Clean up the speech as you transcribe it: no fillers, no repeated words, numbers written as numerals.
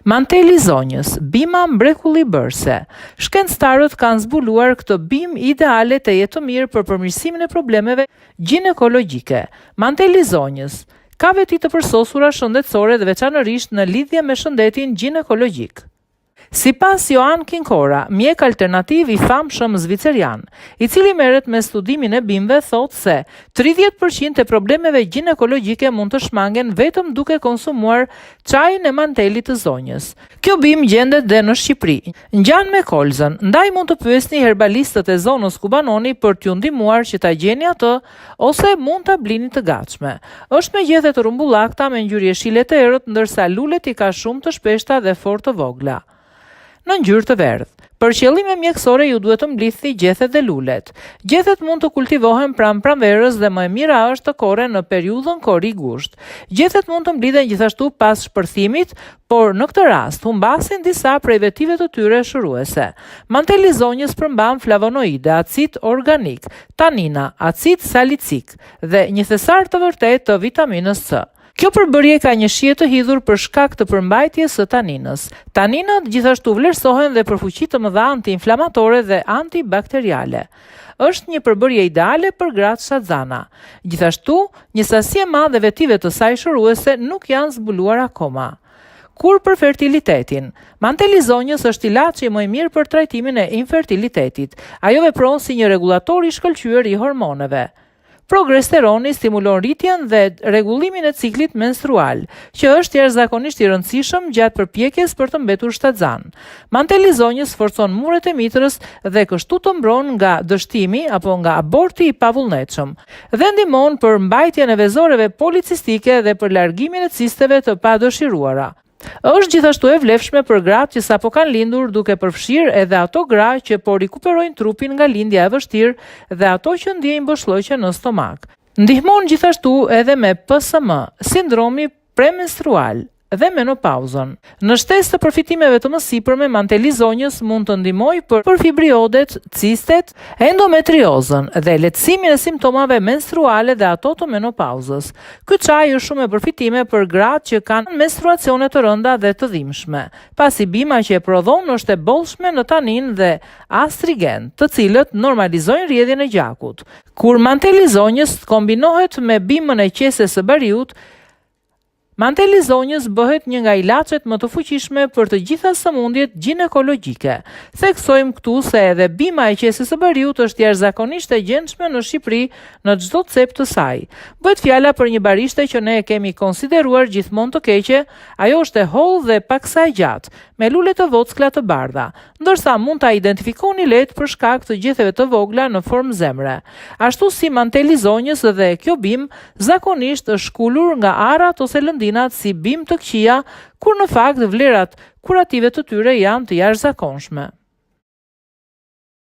Manteli i zonjës, bima mrekulli bërse. Shkencëtarët kanë zbuluar këtë bimë ideale të jetë të mirë për përmirësimin e problemeve ginekologjike. Manteli i zonjës ka veti të përsosura shëndetësore dhe veçanërisht në lidhje me shëndetin ginekologjik. Sipas Johan Kinkora, mjek alternativ i famshëm zvicerian, i cili merret me studimin e bimëve, thotë se 30% e problemeve ginekologjike mund të shmangen vetëm duke konsumuar çajin e mantelit të zonjës. Kjo bimë gjendet dhe në Shqipëri. Ngjan me kolzën, ndaj mund të pyesni herbalistët e zonës ku banoni për t'ju ndihmuar që ta gjeni atë, ose mund ta blini të gatshme. Është me gjethe të rumbullakta me ngjyrë jeshile të errët, ndërsa lulet i ka shumë të shpeshta dhe fort të vogla në ngjyrë të verdhë. Për qëllime mjekësore ju duhet të mblidhni gjethet dhe lulet. Gjethet mund të kultivohen pranë pranverës dhe më e mira është të korren në periudhën kori gusht. Gjethet mund të mblidhen gjithashtu pas shpërthimit, por në këtë rast humbasin disa prej vetive të tyre shëruese. Manteli i zonjës përmban flavonoide, acid organik, tanina, acid salicik dhe një thesar të vërtetë të vitaminës C. Kjo përbërje ka një shije të hidhur për shkak të përmbajtjes së taninës. Taninat gjithashtu vlerësohen dhe për fuqi të mëdha antiinflamatore dhe antibakteriale. Është një përbërje ideale për gratë shazana. Gjithashtu, një sasi e madhe vetive të saj shëruese nuk janë zbuluar akoma. Kur për fertilitetin, manteli i zonjës është ilaçi më i mirë për trajtimin e infertilitetit. Ajo vepron si një rregullator i shkëlqyer i hormoneve. Progesteroni stimulon rritjen dhe rregullimin e ciklit menstrual, që është jashtëzakonisht i rëndësishëm gjatë përpjekjes për të mbetur shtatzan. Manteli i zonjës forcon muret e mitrës dhe kështu të mbron nga dështimi apo nga aborti i pavullnetshëm dhe ndihmon për mbajtjen e vezoreve policistike dhe për largimin e cisteve të padëshiruara. Është gjithashtu e vlefshme për gratë që sapo kanë lindur, duke përfshirë edhe ato gra që po rikuperojnë trupin nga lindja e vështirë dhe ato që ndjejnë boshllëqe në stomak. Ndihmon gjithashtu edhe me PSM, sindromi premenstrual dhe menopauzën. Në shtesë të përfitimeve të mësipërme, manteli i zonjës mund të ndihmojë për fibriodet, cistet, endometriozën dhe lehtësimin e simptomave menstruale dhe ato të menopauzës. Ky çaj është shumë e përfitime për gratë që kanë menstruacione të rënda dhe të dhimbshme, pasi bima që e prodhon është e bollshme në tanin dhe astrigen, të cilët normalizojnë rrjedhjen e gjakut. Kur manteli i zonjës kombinohet me bimën e qesës së bariut, manteli i zonjës bëhet një nga ilaçet më të fuqishme për të gjitha sëmundjet ginekologjike. Theksojmë këtu se edhe bima e qesës së bariut është jashtëzakonisht e gjendshme në Shqipëri në çdo cep të saj. Bëhet fjala për një barishte që ne e kemi konsideruar gjithmonë të keqe, ajo është e hollë dhe paksa e gjatë, me lule të vockla të bardha, ndërsa mund ta identifikoni lehtë për shkak të gjetheve të vogla në formë zemre. Ashtu si manteli i zonjës dhe kjo bimë zakonisht është shkulur nga arrat ose lëndinat si bimë të këqija, kur në fakt vlerat kurative të tyre janë të jashtëzakonshme.